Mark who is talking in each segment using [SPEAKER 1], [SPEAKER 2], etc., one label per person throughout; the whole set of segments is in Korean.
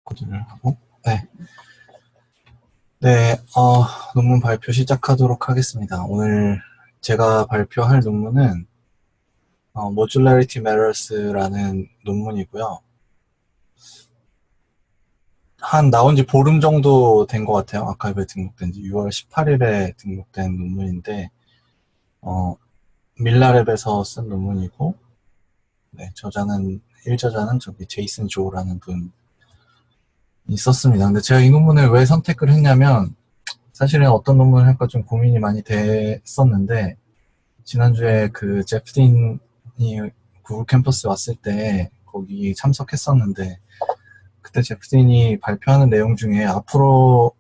[SPEAKER 1] 코드를 하고, 네. 네, 논문 발표 시작하도록 하겠습니다. 오늘 제가 발표할 논문은 Modularity Matters라는 논문이고요. 나온 지 보름 정도 된 것 같아요. 아카이브에 등록된 지 6월 18일에 등록된 논문인데, 밀라랩에서 쓴 논문이고, 네, 저자는 저기 제이슨 조라는 분이 있었습니다. 근데 제가 이 논문을 왜 선택을 했냐면, 사실은 어떤 논문을 할까 좀 고민이 많이 됐었는데, 지난주에 그 제프 딘이 구글 캠퍼스 왔을 때 거기 참석했었는데, 그때 제프 딘이 발표하는 내용 중에 앞으로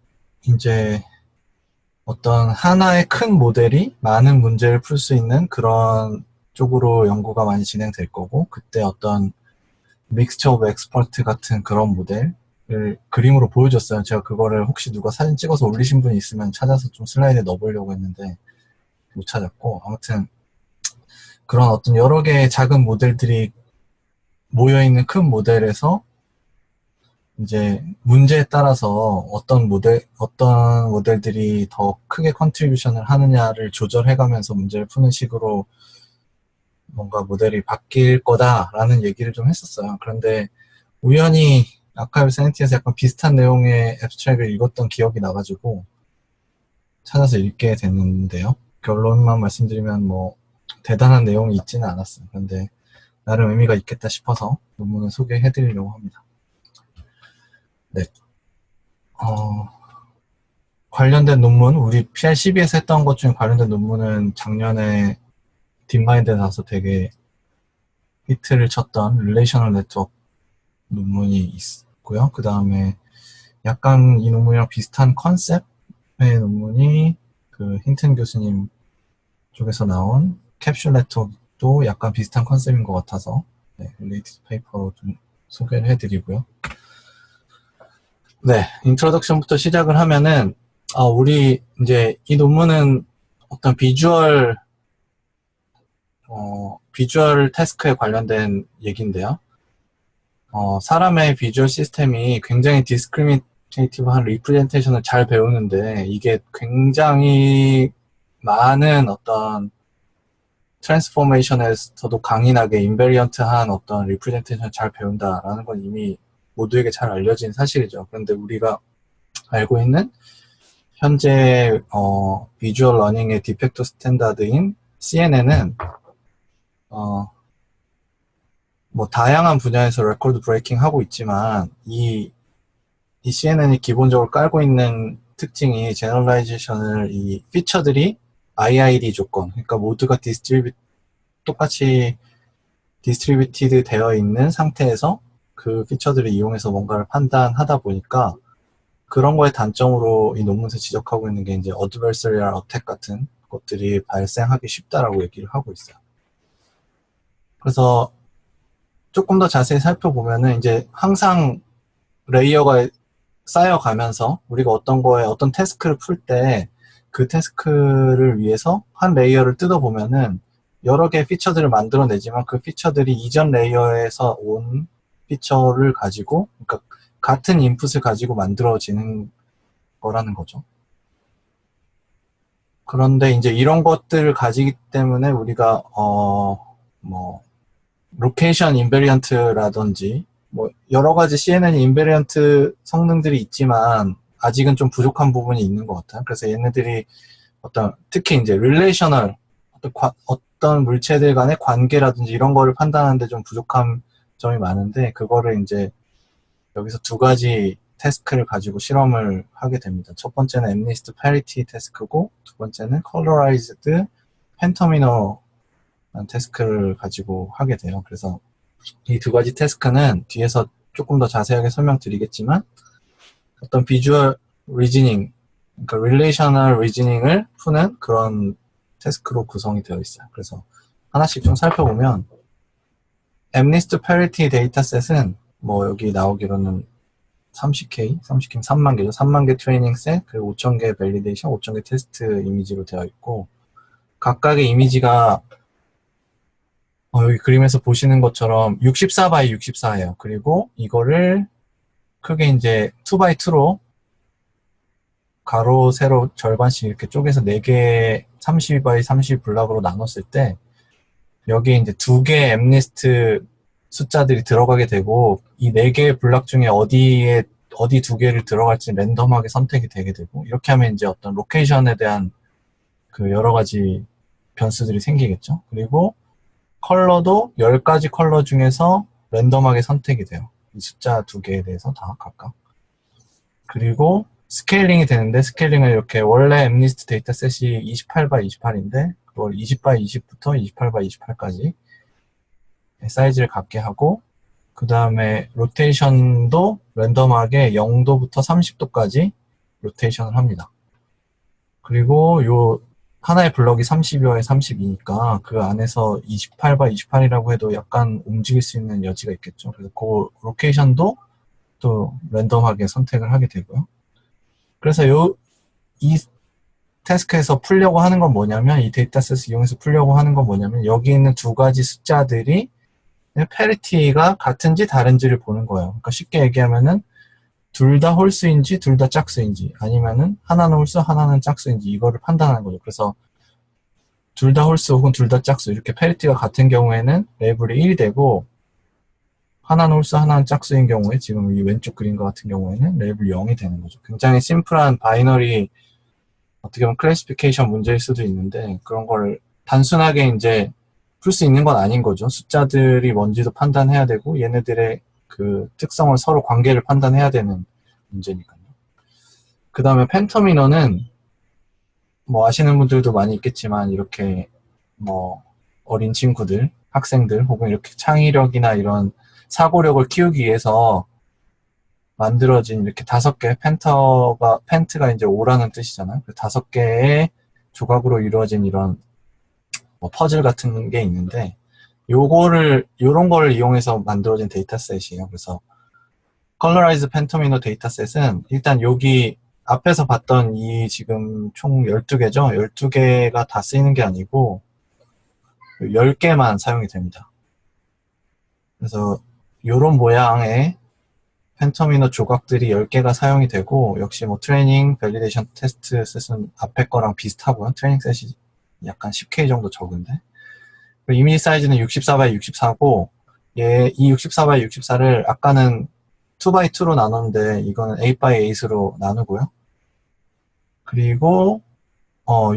[SPEAKER 1] 이제 어떤 하나의 큰 모델이 많은 문제를 풀 수 있는 그런 쪽으로 연구가 많이 진행될 거고, 그때 어떤 믹스처 오브 엑스퍼트 같은 그런 모델을 그림으로 보여줬어요. 제가 그거를 혹시 누가 사진 찍어서 올리신 분이 있으면 찾아서 좀 슬라이드에 넣어보려고 했는데 못 찾았고, 아무튼 그런 어떤 여러 개의 작은 모델들이 모여있는 큰 모델에서 이제 문제에 따라서 어떤 모델들이 더 크게 컨트리뷰션을 하느냐를 조절해가면서 문제를 푸는 식으로 뭔가 모델이 바뀔 거다라는 얘기를 좀 했었어요. 그런데 우연히 아카이브 사이언티에서 약간 비슷한 내용의 애브스트랙을 읽었던 기억이 나가지고 찾아서 읽게 됐는데요. 결론만 말씀드리면 뭐 대단한 내용이 있지는 않았어요. 그런데 나름 의미가 있겠다 싶어서 논문을 소개해드리려고 합니다. 네. 관련된 논문, 우리 PRCB에서 했던 것 중에 관련된 논문은 작년에 딥마인드에 나와서 되게 히트를 쳤던 릴레이셔널 네트워크 논문이 있고요. 그 다음에 약간 이 논문이랑 비슷한 컨셉의 논문이 그 힌튼 교수님 쪽에서 나온 캡슐 네트워크도 약간 비슷한 컨셉인 것 같아서 릴레이티드 페이퍼로 좀 소개를 해드리고요. 네, 인트로덕션부터 시작을 하면은 우리 이제 이 논문은 어떤 비주얼 태스크에 관련된 얘기인데요. 사람의 비주얼 시스템이 굉장히 디스크리미네이티브한 리프레젠테이션을 잘 배우는데 이게 굉장히 많은 어떤 트랜스포메이션에서도 강인하게 인베리언트한 어떤 리프레젠테이션을 잘 배운다라는 건 이미 모두에게 잘 알려진 사실이죠. 그런데 우리가 알고 있는 현재 비주얼 러닝의 디펙트 스탠다드인 CNN은 뭐 다양한 분야에서 레코드 브레이킹 하고 있지만 이 CNN이 기본적으로 깔고 있는 특징이 제너럴라이제이션을 이 피처들이 IID 조건, 그러니까 모두가 똑같이 디스트리뷰티드 되어 있는 상태에서 그 피처들을 이용해서 뭔가를 판단하다 보니까 그런 거의 단점으로 이 논문에서 지적하고 있는 게 이제 adversarial attack 같은 것들이 발생하기 쉽다라고 얘기를 하고 있어요. 그래서 조금 더 자세히 살펴보면은 이제 항상 레이어가 쌓여가면서 우리가 어떤 태스크를 풀 때 그 태스크를 위해서 한 레이어를 뜯어보면은 여러 개의 피처들을 만들어내지만 그 피처들이 이전 레이어에서 온 피처를 가지고, 그러니까 같은 인풋을 가지고 만들어지는 거라는 거죠. 그런데 이제 이런 것들을 가지기 때문에 우리가 뭐 로케이션 인베리언트라든지 뭐 여러 가지 CNN 인베리언트 성능들이 있지만 아직은 좀 부족한 부분이 있는 것 같아요. 그래서 얘네들이 특히 이제 릴레이셔널 어떤 물체들 간의 관계라든지 이런 거를 판단하는데 좀 부족한 점이 많은데, 그거를 이제 여기서 두 가지 태스크를 가지고 실험을 하게 됩니다. 첫 번째는 MNIST parity 태스크고, 두 번째는 colorized 펜터미너 태스크를 가지고 하게 돼요. 그래서 이 두 가지 태스크는 뒤에서 조금 더 자세하게 설명드리겠지만 어떤 비주얼 리즈닝, 그러니까 릴레이셔널 리즈닝을 푸는 그런 태스크로 구성이 되어 있어요. 그래서 하나씩 좀 살펴보면 MNIST parity 데이터셋은 뭐 여기 나오기로는 30K 3만 개죠. 3만 개 트레이닝 셋, 그리고 5,000개 밸리데이션, 5,000개 테스트 이미지로 되어 있고, 각각의 이미지가 여기 그림에서 보시는 것처럼 64 by 64예요. 그리고 이거를 크게 이제 2x2로 가로, 세로 절반씩 이렇게 쪼개서 4개 32x32 블럭으로 나눴을 때 여기에 이제 2개 엠리스트 숫자들이 들어가게 되고 이 4개의 블럭 중에 어디 2개를 들어갈지 랜덤하게 선택이 되게 되고 이렇게 하면 이제 어떤 로케이션에 대한 그 여러 가지 변수들이 생기겠죠. 그리고 컬러도 10가지 컬러 중에서 랜덤하게 선택이 돼요. 이 숫자 2개에 대해서 다 각각. 그리고 스케일링이 되는데 스케일링을 이렇게 원래 엠리스트 데이터셋이 28x28인데 그걸 20x20부터 28x28까지 사이즈를 갖게 하고 그 다음에 로테이션도 랜덤하게 0도부터 30도까지 로테이션을 합니다. 그리고 요 하나의 블럭이 32x 32니까 그 안에서 28x28이라고 해도 약간 움직일 수 있는 여지가 있겠죠. 그래서 그 로케이션도 또 랜덤하게 선택을 하게 되고요. 그래서 이 태스크에서 풀려고 하는 건 뭐냐면 이 데이터셋을 이용해서 풀려고 하는 건 뭐냐면 여기 있는 2가지 숫자들이 페리티가 같은지 다른지를 보는 거예요. 그러니까 쉽게 얘기하면은 둘 다 홀수인지 둘 다 짝수인지 아니면은 하나는 홀수 하나는 짝수인지 이거를 판단하는 거죠. 그래서 둘 다 홀수 혹은 둘 다 짝수 이렇게 페리티가 같은 경우에는 레벨이 1이 되고 하나는 홀수 하나는 짝수인 경우에 지금 이 왼쪽 그림과 같은 경우에는 레벨 0이 되는 거죠. 굉장히 심플한 바이너리 어떻게 보면 클래시피케이션 문제일 수도 있는데 그런 걸 단순하게 이제 풀 수 있는 건 아닌 거죠. 숫자들이 뭔지도 판단해야 되고 얘네들의 그 특성을 서로 관계를 판단해야 되는 문제니까요. 그 다음에 펜터미너는 뭐 아시는 분들도 많이 있겠지만 이렇게 뭐 어린 친구들, 학생들 혹은 이렇게 창의력이나 이런 사고력을 키우기 위해서 만들어진 이렇게 5개 펜트가 이제 5라는 뜻이잖아요. 그 5개의 조각으로 이루어진 이런 뭐 퍼즐 같은 게 있는데 요런 걸 이용해서 만들어진 데이터셋이에요. 그래서 컬러라이즈 펜터미너 데이터셋은 일단 여기 앞에서 봤던 이 지금 총 12개죠. 12개가 다 쓰이는 게 아니고 10개만 사용이 됩니다. 그래서 요런 모양의 펜터미너 조각들이 10개가 사용이 되고 역시 뭐 트레이닝, 밸리데이션, 테스트 셋은 앞에 거랑 비슷하고요. 트레이닝 셋이 약간 10K 정도 적은데 이미지 사이즈는 64x64고 이 64x64를 아까는 2x2로 나눴는데 이거는 8x8으로 나누고요. 그리고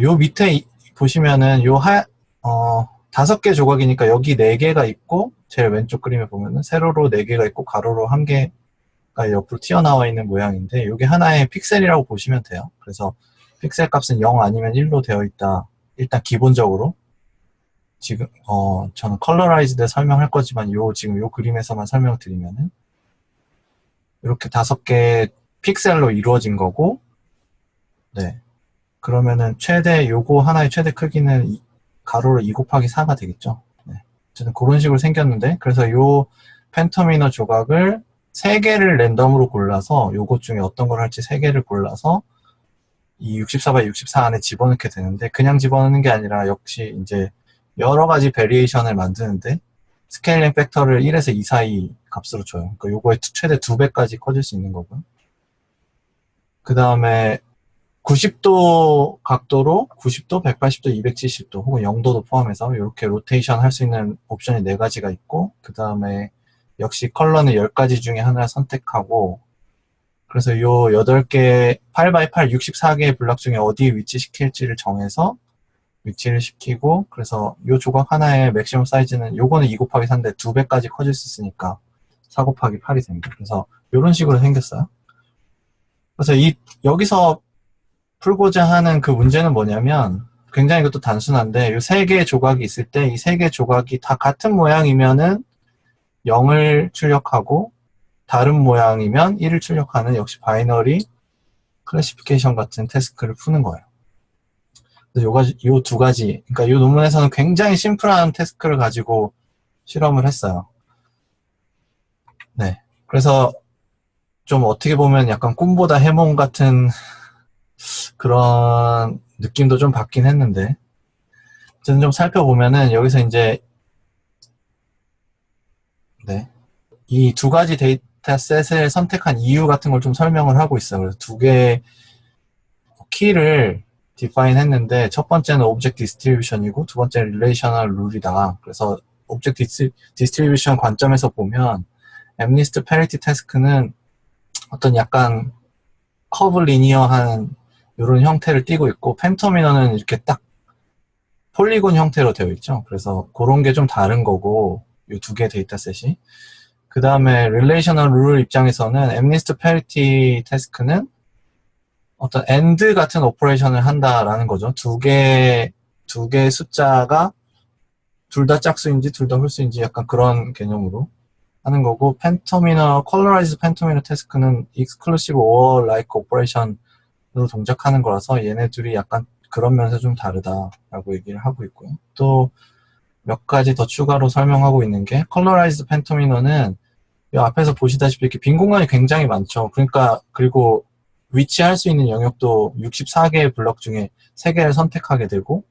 [SPEAKER 1] 요 밑에 보시면은 5개 조각이니까 여기 4개가 있고 제일 왼쪽 그림에 보면은 세로로 4개가 있고 가로로 1개가 옆으로 튀어나와 있는 모양인데 이게 하나의 픽셀이라고 보시면 돼요. 그래서 픽셀 값은 0 아니면 1로 되어 있다. 일단 기본적으로 지금 저는 컬러라이즈드 설명할 거지만 지금 요 그림에서만 설명드리면은 이렇게 5개 픽셀로 이루어진 거고 네. 그러면은 요거 하나의 최대 크기는 가로로 2 곱하기 4가 되겠죠. 네. 어쨌든 그런 식으로 생겼는데 그래서 요 펜터미너 조각을 3개를 랜덤으로 골라서 요것 중에 어떤 걸 할지 3개를 골라서 이 64x64 안에 집어넣게 되는데 그냥 집어넣는 게 아니라 역시 이제 여러 가지 베리에이션을 만드는데 스케일링 팩터를 1에서 2 사이 값으로 줘요. 그러니까 요거의 최대 2배까지 커질 수 있는 거고요. 그 다음에 90도 각도로 90도, 180도, 270도 혹은 0도도 포함해서 이렇게 로테이션 할 수 있는 옵션이 4가지가 있고 그 다음에 역시 컬러는 10가지 중에 하나를 선택하고 그래서 요 8개 8x8 64개의 블럭 중에 어디에 위치시킬지를 정해서 위치를 시키고 그래서 요 조각 하나의 맥시멈 사이즈는 요거는 2 곱하기 4인데 2배까지 커질 수 있으니까 4 곱하기 8이 됩니다. 그래서 요런 식으로 생겼어요. 그래서 여기서 풀고자 하는 그 문제는 뭐냐면 굉장히 이것도 단순한데 이 3개의 조각이 있을 때 이 3개의 조각이 다 같은 모양이면은 0을 출력하고 다른 모양이면 1을 출력하는 역시 바이너리 클래시피케이션 같은 태스크를 푸는 거예요. 그래서 요 2가지 그러니까 이 논문에서는 굉장히 심플한 태스크를 가지고 실험을 했어요. 네. 그래서 좀 어떻게 보면 약간 꿈보다 해몽 같은 그런 느낌도 좀 받긴 했는데 저는 좀 살펴보면은 여기서 이제 네, 이 2가지 데이터셋을 선택한 이유 같은 걸 좀 설명을 하고 있어요. 그래서 두 개의 키를 define 했는데 첫 번째는 object distribution이고 두 번째는 relational rule이다. 그래서 object distribution 관점에서 보면 MNIST parity task는 어떤 약간 커브 리니어한 이런 형태를 띠고 있고 펜터미너는 이렇게 딱 폴리곤 형태로 되어 있죠. 그래서 그런 게 좀 다른 거고 이 두 개 데이터셋이. 그 다음에 relational rule 입장에서는 MNIST parity task는 어떤 AND 같은 오퍼레이션을 한다라는 거죠. 두 개 숫자가 둘 다 짝수인지 둘 다 홀수인지 약간 그런 개념으로 하는 거고, 펜터미너, 컬러라이즈 펜터미너 태스크는 exclusive or like operation으로 동작하는 거라서 얘네 둘이 약간 그런 면에서 좀 다르다라고 얘기를 하고 있고요. 또 몇 가지 더 추가로 설명하고 있는 게 컬러라이즈 펜터미너는 이 앞에서 보시다시피 이렇게 빈 공간이 굉장히 많죠. 그러니까 그리고 위치할 수 있는 영역도 64개의 블럭 중에 3개를 선택하게 되고,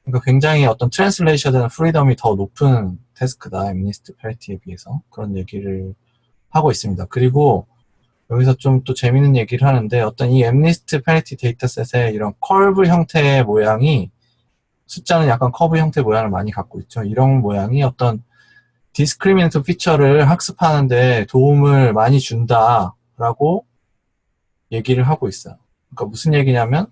[SPEAKER 1] 그러니까 굉장히 어떤 트랜슬레이션에 대한 프리덤이 더 높은 태스크다, MNIST parity에 비해서. 그런 얘기를 하고 있습니다. 그리고 여기서 좀 또 재밌는 얘기를 하는데, 어떤 이 MNIST parity 데이터셋의 이런 커브 형태의 모양이, 숫자는 약간 커브 형태 모양을 많이 갖고 있죠. 이런 모양이 어떤 디스크리미넌트 피처를 학습하는데 도움을 많이 준다라고 얘기를 하고 있어요. 그러니까 무슨 얘기냐면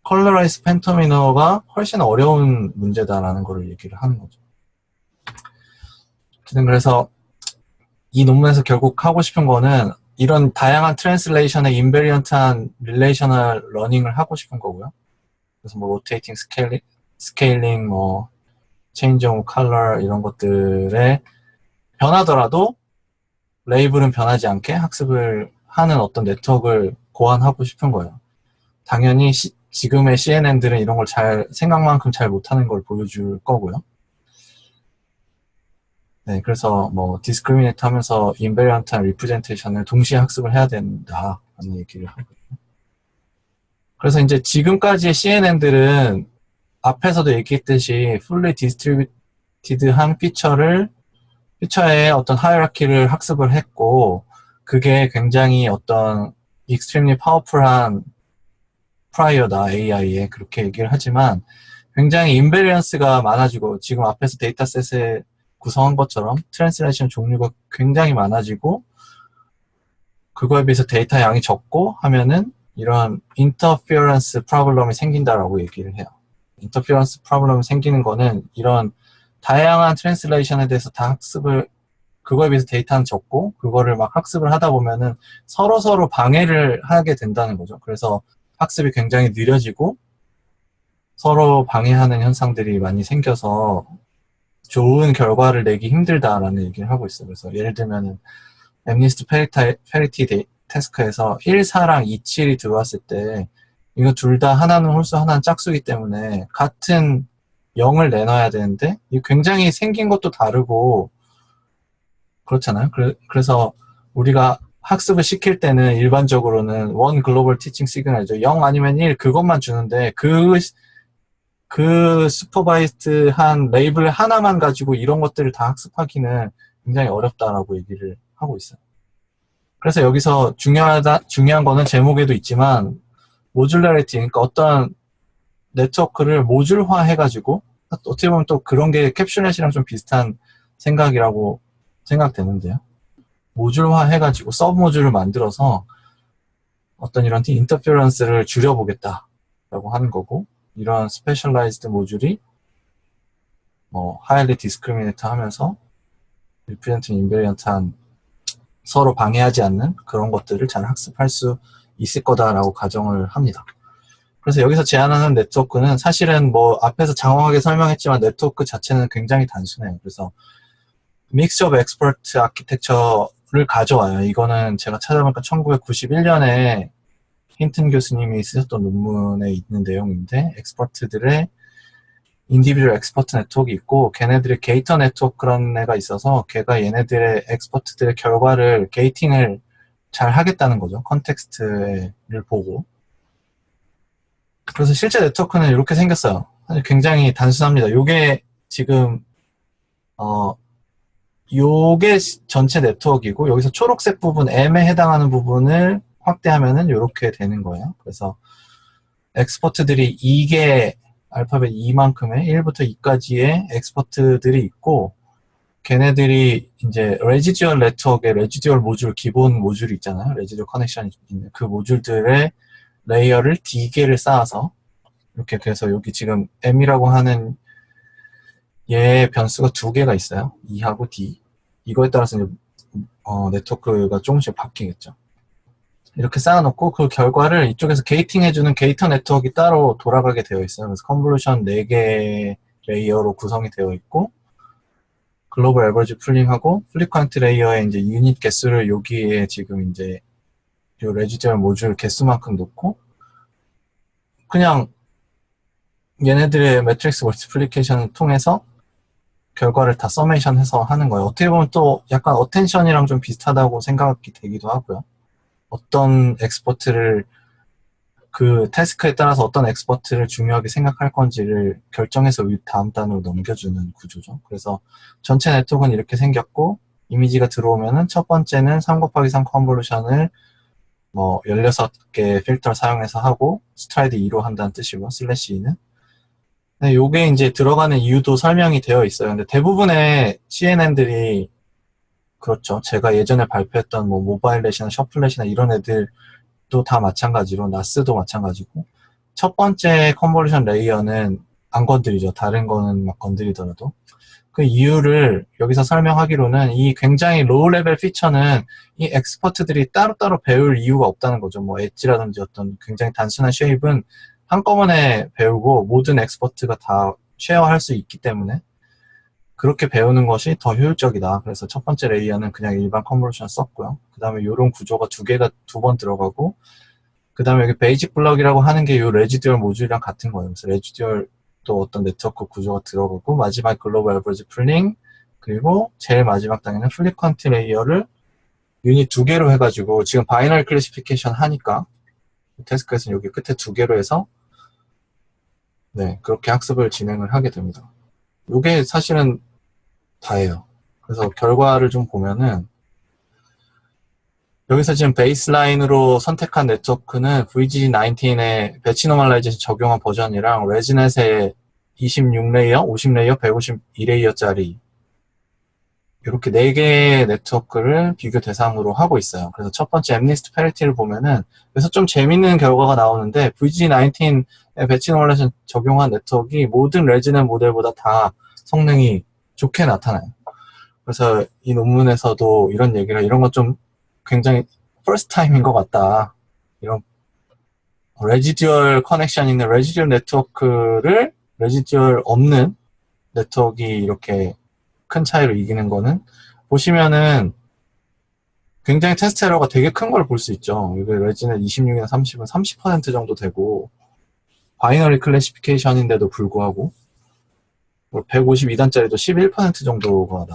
[SPEAKER 1] 컬러라이즈 펜터미너가 훨씬 어려운 문제다라는 걸 얘기를 하는 거죠. 그래서 이 논문에서 결국 하고 싶은 거는 이런 다양한 트랜슬레이션의 인베리언트한 릴레이셔널 러닝을 하고 싶은 거고요. 그래서 뭐 로테이팅 스케일링, 뭐 체인지 오브 컬러 이런 것들에 변하더라도 레이블은 변하지 않게 학습을 하는 어떤 네트워크를 고안하고 싶은 거예요. 당연히 지금의 CNN들은 이런 걸 생각만큼 잘 못하는 걸 보여줄 거고요. 네, 그래서 뭐 디스크리미네이트 하면서 인베리언트한 리프레젠테이션을 동시에 학습을 해야 된다라는 얘기를 하거든요. 그래서 이제 지금까지의 CNN들은 앞에서도 얘기했듯이 fully distributed한 피처의 어떤 하이라키를 학습을 했고, 그게 굉장히 어떤 extremely powerful한 프라이어다, AI에. 그렇게 얘기를 하지만 굉장히 인베리언스가 많아지고, 지금 앞에서 데이터셋에 구성한 것처럼 트랜슬레이션 종류가 굉장히 많아지고, 그거에 비해서 데이터 양이 적고 하면은 이런 인터피어런스 프로블럼이 생긴다라고 얘기를 해요. 인터피어런스 프로블럼이 생기는 거는 이런 다양한 트랜슬레이션에 대해서 다 학습을, 그거에 비해서 데이터는 적고 그거를 막 학습을 하다 보면은 서로 방해를 하게 된다는 거죠. 그래서 학습이 굉장히 느려지고 서로 방해하는 현상들이 많이 생겨서 좋은 결과를 내기 힘들다라는 얘기를 하고 있어요. 그래서 예를 들면은 MNIST parity 태스크에서 1, 4랑 2, 7이 들어왔을 때 이거 둘 다 하나는 홀수 하나는 짝수이기 때문에 같은 0을 내놔야 되는데 이 굉장히 생긴 것도 다르고 그렇잖아요. 그래서 우리가 학습을 시킬 때는 일반적으로는 원 글로벌 티칭 시그널이죠. 0 아니면 1 그것만 주는데 그 슈퍼바이스드한 레이블 하나만 가지고 이런 것들을 다 학습하기는 굉장히 어렵다라고 얘기를 하고 있어요. 그래서 여기서 중요한 거는 제목에도 있지만 모듈러리티, 그러니까 어떤 네트워크를 모듈화 해가지고 어떻게 보면 또 그런 게 캡슐넷이랑 좀 비슷한 생각이라고 생각되는데요. 모듈화 해가지고 서브 모듈을 만들어서 어떤 이런 인터피어런스를 줄여보겠다라고 하는 거고, 이런 스페셜라이즈드 모듈이 뭐 하이리 디스크리미네이트 하면서 리프레젠트 인베리언트한 서로 방해하지 않는 그런 것들을 잘 학습할 수 있을 거다라고 가정을 합니다. 그래서 여기서 제안하는 네트워크는 사실은 뭐 앞에서 장황하게 설명했지만 네트워크 자체는 굉장히 단순해요. 그래서 믹스 오브 엑스퍼트 아키텍처를 가져와요. 이거는 제가 찾아보니까 1991년에 힌튼 교수님이 쓰셨던 논문에 있는 내용인데, 엑스퍼트들의 인디비주얼 엑스퍼트 네트워크가 있고 걔네들의 게이터 네트워크라는 애가 있어서 걔가 얘네들의 엑스퍼트들의 결과를 게이팅을 잘 하겠다는 거죠. 컨텍스트를 보고. 그래서 실제 네트워크는 이렇게 생겼어요. 사실 굉장히 단순합니다. 요게 지금 요게 전체 네트워크이고 여기서 초록색 부분 M에 해당하는 부분을 확대하면은 이렇게 되는 거예요. 그래서 엑스포트들이 2개 알파벳 2만큼의 1부터 2까지의 엑스포트들이 있고 걔네들이 이제 레지듀얼 네트워크의 레지듀얼 모듈 기본 모듈이 있잖아요. 레지듀얼 커넥션이 있는 그 모듈들의 레이어를 D개를 쌓아서 이렇게 그래서 여기 지금 M이라고 하는 얘 변수가 2개가 있어요. E하고 D. 이거에 따라서 이제 네트워크가 조금씩 바뀌겠죠. 이렇게 쌓아놓고 그 결과를 이쪽에서 게이팅 해주는 게이터 네트워크가 따로 돌아가게 되어 있어요. 그래서 컨볼루션 4개 레이어로 구성이 되어 있고 글로벌 에버리지 풀링하고 플리퀀트 레이어의 이제 유닛 개수를 여기에 지금 이제 요 레지듀얼 모듈 개수만큼 놓고 그냥 얘네들의 매트릭스 멀티플리케이션을 통해서 결과를 다 서메이션해서 하는 거예요. 어떻게 보면 또 약간 어텐션이랑 좀 비슷하다고 생각이 되기도 하고요. 어떤 엑스포트를 그 태스크에 따라서 어떤 엑스포트를 중요하게 생각할 건지를 결정해서 다음 단으로 넘겨주는 구조죠. 그래서 전체 네트워크는 이렇게 생겼고 이미지가 들어오면은 첫 번째는 3곱하기3 컨볼루션을 뭐 16개 필터 사용해서 하고 스트라이드 2로 한다는 뜻이고 슬래시 2는 네, 요게 이제 들어가는 이유도 설명이 되어 있어요. 근데 대부분의 CNN들이 그렇죠. 제가 예전에 발표했던 뭐 모바일넷이나 셔플넷이나 이런 애들도 다 마찬가지로 나스도 마찬가지고 첫 번째 컨볼루션 레이어는 안 건드리죠. 다른 거는 막 건드리더라도 그 이유를 여기서 설명하기로는 이 굉장히 로우 레벨 피처는 이 엑스퍼트들이 따로따로 배울 이유가 없다는 거죠. 뭐 엣지라든지 어떤 굉장히 단순한 쉐입은 한꺼번에 배우고 모든 엑스퍼트가 다 쉐어할 수 있기 때문에 그렇게 배우는 것이 더 효율적이다. 그래서 첫 번째 레이어는 그냥 일반 컨볼루션 썼고요. 그 다음에 이런 구조가 2개가 2번 들어가고 그 다음에 여기 베이직 블럭이라고 하는 게 이 레지듀얼 모듈이랑 같은 거예요. 그래서 레지듀얼 또 어떤 네트워크 구조가 들어가고 마지막 글로벌 에버리지 풀링 그리고 제일 마지막 단계는 플리퀀트 레이어를 유닛 2개로 해가지고 지금 바이너리 클래시피케이션 하니까 태스크에서는 여기 끝에 2개로 해서 네 그렇게 학습을 진행을 하게 됩니다. 이게 사실은 다예요. 그래서 결과를 좀 보면은 여기서 지금 베이스라인으로 선택한 네트워크는 VG19의 배치 노멀라이제이션 적용한 버전이랑 레지넷의 26레이어, 50레이어, 152레이어짜리 이렇게 4개의 네트워크를 비교 대상으로 하고 있어요. 그래서 첫 번째 엠니스트 페리티를 보면은 그래서 좀 재밌는 결과가 나오는데 VG19의 배치 노멀라이제이션 적용한 네트워크가 모든 레지넷 모델보다 다 성능이 좋게 나타나요. 그래서 이 논문에서도 이런 건 좀 굉장히 first time인 것 같다. 이런 레지듀얼 커넥션 있는 레지듀얼 네트워크를 레지듀얼 없는 네트워크가 이렇게 큰 차이로 이기는 거는 보시면은 굉장히 테스트 에러가 되게 큰 걸 볼 수 있죠. 이게 레지넷 26이나 30은 30% 정도 되고 바이너리 클래시피케이션인데도 불구하고 152단짜리도 11% 정도가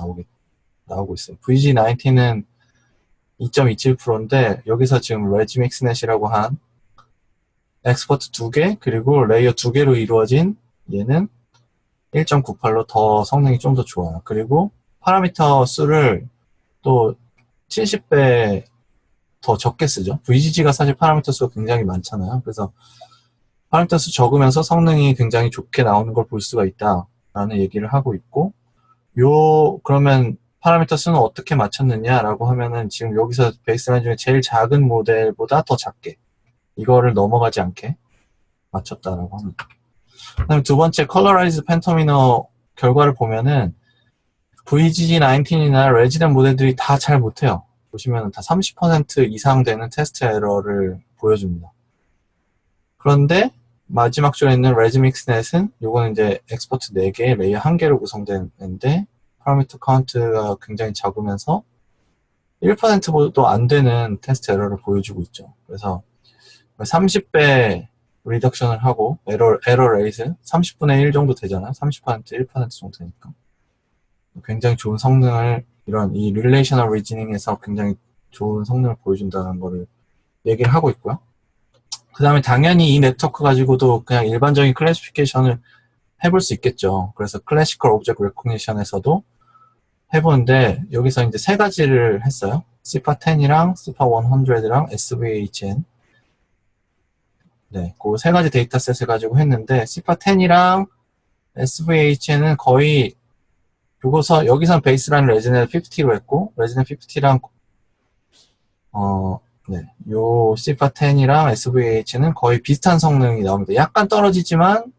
[SPEAKER 1] 나오고 있어요. VG19은 2.27%인데 여기서 지금 레지믹스넷이라고 한 엑스포트 2개 그리고 레이어 2개로 이루어진 얘는 1.98로 더 성능이 좀 더 좋아요. 그리고 파라미터 수를 또 70배 더 적게 쓰죠. VGG가 사실 파라미터 수가 굉장히 많잖아요. 그래서 파라미터 수 적으면서 성능이 굉장히 좋게 나오는 걸 볼 수가 있다라는 얘기를 하고 있고 그러면 파라미터 수는 어떻게 맞췄느냐라고 하면은 지금 여기서 베이스라인 중에 제일 작은 모델보다 더 작게 이거를 넘어가지 않게 맞췄다라고 합니다. 그다음에 두 번째 컬러라이즈 펜터미너 결과를 보면은 VGG19이나 레지넷 모델들이 다 잘 못해요. 보시면은 다 30% 이상 되는 테스트 에러를 보여줍니다. 그런데 마지막 줄에 있는 레지믹스넷은 요거는 이제 엑스포트 4개, 레이어 1개로 구성된 앤데 파라미터 카운트가 굉장히 작으면서 1%도 안 되는 테스트 에러를 보여주고 있죠. 그래서 30배 리덕션을 하고 에러 레이트 30분의 1 정도 되잖아요. 30% 1% 정도 되니까 굉장히 좋은 성능을 이런 이 릴레이셔널 리즈닝에서 굉장히 좋은 성능을 보여준다는 거를 얘기를 하고 있고요. 그 다음에 당연히 이 네트워크 가지고도 그냥 일반적인 클래시피케이션을 해볼 수 있겠죠. 그래서 클래시컬 오브젝트 레코니션에서도 해보는데 여기서 이제 세 가지를 했어요. CIFAR 10이랑 CIFAR 100랑 SVHN. 네, 그 세 가지 데이터셋을 가지고 했는데 CIFAR 10이랑 SVHN은 거의 여기선 베이스라인 레지넷 50로 했고 레지넷 50랑 네, 요 CIFAR 10이랑 SVH는 거의 비슷한 성능이 나옵니다. 약간 떨어지지만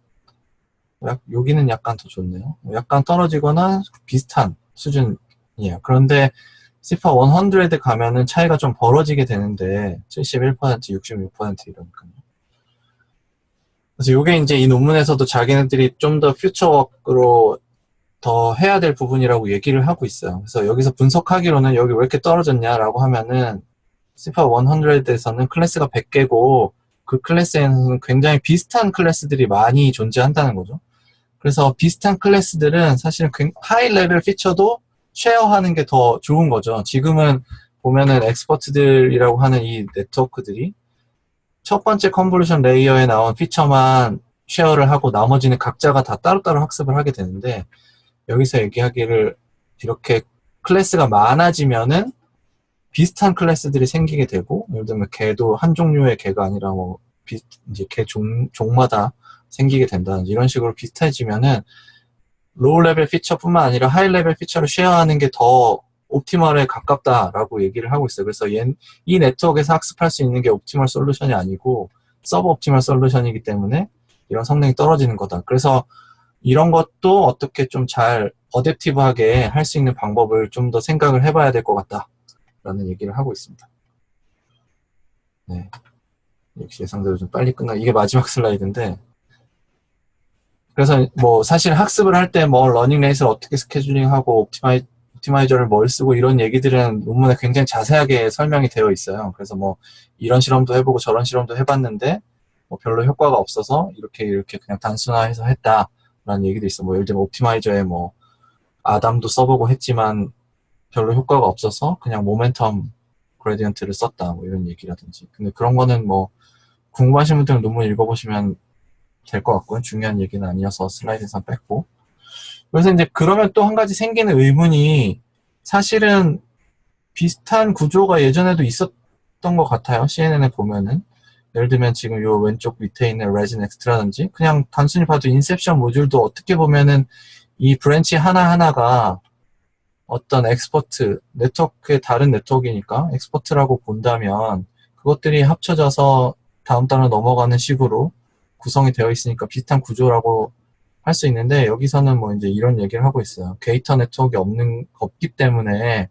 [SPEAKER 1] 여기는 약간 더 좋네요. 약간 떨어지거나 비슷한 수준이에요. 그런데 CIFAR 100 가면은 차이가 좀 벌어지게 되는데 71%, 66% 이러니까요. 그래서 이게 이제 이 논문에서도 자기네들이 좀 더 퓨처워크로 더 해야 될 부분이라고 얘기를 하고 있어요. 그래서 여기서 분석하기로는 여기 왜 이렇게 떨어졌냐라고 하면은 CIFAR 100에서는 클래스가 100개고 그 클래스에는 굉장히 비슷한 클래스들이 많이 존재한다는 거죠. 그래서 비슷한 클래스들은 사실 하이 레벨 피처도 쉐어하는 게 더 좋은 거죠. 지금은 보면은 엑스퍼트들이라고 하는 이 네트워크들이 첫 번째 컨볼루션 레이어에 나온 피처만 쉐어를 하고 나머지는 각자가 다 따로따로 학습을 하게 되는데 여기서 얘기하기를 이렇게 클래스가 많아지면은 비슷한 클래스들이 생기게 되고 예를 들면 개도 한 종류의 개가 아니라 뭐 이제 개 종마다 생기게 된다든지 이런 식으로 비슷해지면은 로우 레벨 피처뿐만 아니라 하이 레벨 피처를 쉐어하는 게 더 옵티멀에 가깝다라고 얘기를 하고 있어요. 그래서 이 네트워크에서 학습할 수 있는 게 옵티멀 솔루션이 아니고 서브 옵티멀 솔루션이기 때문에 이런 성능이 떨어지는 거다. 그래서 이런 것도 어떻게 좀 잘 어댑티브하게 할 수 있는 방법을 좀 더 생각을 해봐야 될 것 같다라는 얘기를 하고 있습니다. 네, 역시 예상대로 좀 빨리 이게 마지막 슬라이드인데 그래서 뭐 사실 학습을 할 때 뭐 러닝 레이스를 어떻게 스케줄링하고 옵티마이저를 뭘 쓰고 이런 얘기들은 논문에 굉장히 자세하게 설명이 되어 있어요. 그래서 뭐 이런 실험도 해보고 저런 실험도 해봤는데 뭐 별로 효과가 없어서 이렇게 그냥 단순화해서 했다라는 얘기도 있어. 뭐 예를 들면 옵티마이저에 뭐 아담도 써보고 했지만 별로 효과가 없어서 그냥 모멘텀 그레디언트를 썼다 뭐 이런 얘기라든지. 근데 그런 거는 뭐 궁금하신 분들은 논문 읽어보시면 될 것 같고요. 중요한 얘기는 아니어서 슬라이드에서 뺐고. 그래서 이제 그러면 또 한 가지 생기는 의문이 사실은 비슷한 구조가 예전에도 있었던 것 같아요. CNN에 보면은. 예를 들면 지금 요 왼쪽 밑에 있는 Regin X라든지 그냥 단순히 봐도 인셉션 모듈도 어떻게 보면은 이 브랜치 하나하나가 어떤 엑스퍼트, 네트워크의 다른 네트워크이니까 엑스퍼트라고 본다면 그것들이 합쳐져서 다음 단으로 넘어가는 식으로 구성이 되어 있으니까 비슷한 구조라고 할 수 있는데 여기서는 뭐 이제 이런 얘기를 하고 있어요. 게이터 네트워크가 없기 때문에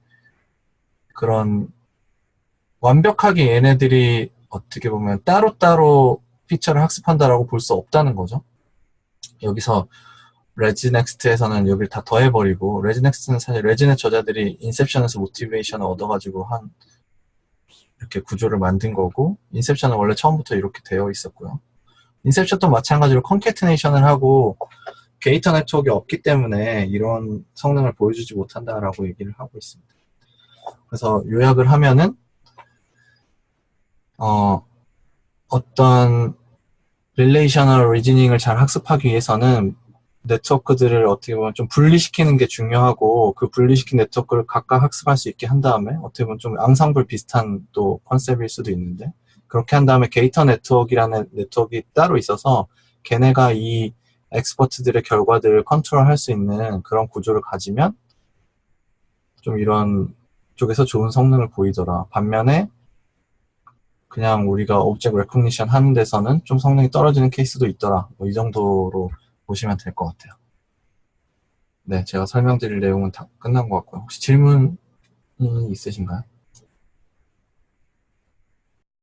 [SPEAKER 1] 그런 완벽하게 얘네들이 어떻게 보면 따로따로 피처를 학습한다라고 볼 수 없다는 거죠. 여기서 레지넥스트에서는 여기를 다 더해버리고 레지넥스트는 사실 레지넷 저자들이 인셉션에서 모티베이션을 얻어가지고 이렇게 구조를 만든 거고 인셉션은 원래 처음부터 이렇게 되어 있었고요. 인셉션도 마찬가지로 컨캐트네이션을 하고 게이터 네트워크가 없기 때문에 이런 성능을 보여주지 못한다라고 얘기를 하고 있습니다. 그래서 요약을 하면은 어떤 릴레이셔널 리즈닝을 잘 학습하기 위해서는 네트워크들을 어떻게 보면 좀 분리시키는 게 중요하고 그 분리시킨 네트워크를 각각 학습할 수 있게 한 다음에 어떻게 보면 좀 앙상블 비슷한 또 컨셉일 수도 있는데 그렇게 한 다음에 게이터 네트워크라는 네트워크가 따로 있어서 걔네가 이 엑스퍼트들의 결과들을 컨트롤할 수 있는 그런 구조를 가지면 좀 이런 쪽에서 좋은 성능을 보이더라. 반면에 그냥 우리가 오브젝트 레코니션 하는 데서는 좀 성능이 떨어지는 케이스도 있더라. 뭐 이 정도로 보시면 될 것 같아요. 네, 제가 설명드릴 내용은 다 끝난 것 같고요. 혹시 질문이 있으신가요?